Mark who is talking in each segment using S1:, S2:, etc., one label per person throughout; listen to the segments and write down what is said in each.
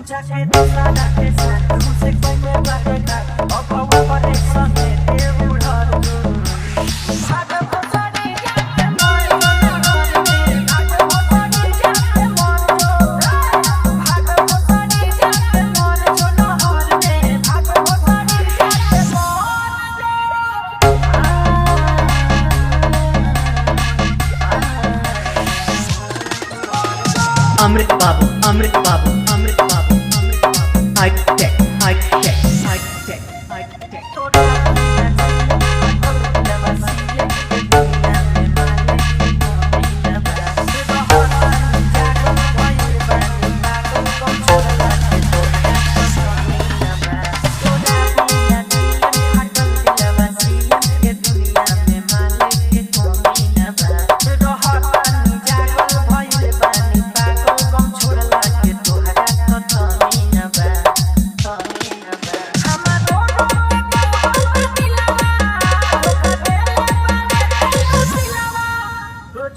S1: जाके दूसरा डाके साथ तुमसे कोई में बातेगा और बाबा बड़े संगे ये उड़ार दो भाग भसानी जाते मन भाग भसानी जाते मन भाग भसानी जाते मन चलो हर में भाग भसानी जाते मन
S2: अमृत बाबू अमृत बाबू अमृत बाबू अमृत बाबू high tech high tech high tech high tech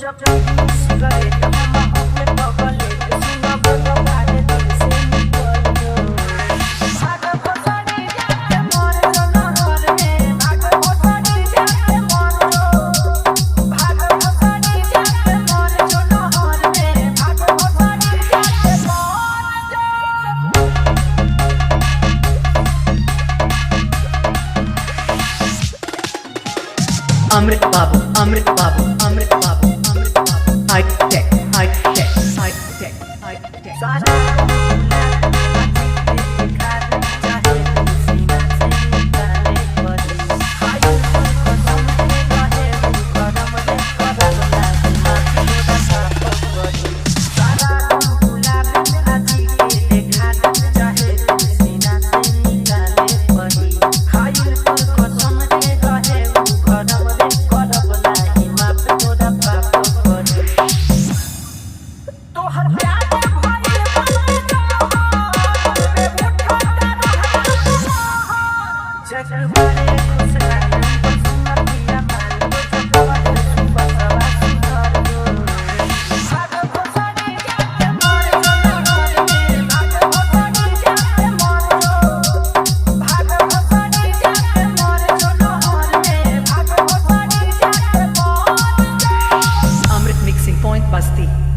S1: जब सिगरेट हम अपने बगले सुना बड़ा भारे दिल से निकल गो भाग भसानी जाते मन चलो हर में भाग भसानी जाते मन भाग भसानी जाते मन चलो हर में भाग भसानी जाते मन
S2: अमृत बाबू अमृत बाबू अमृत बाबू अमृत बाबू high tech high tech high tech high tech Basti.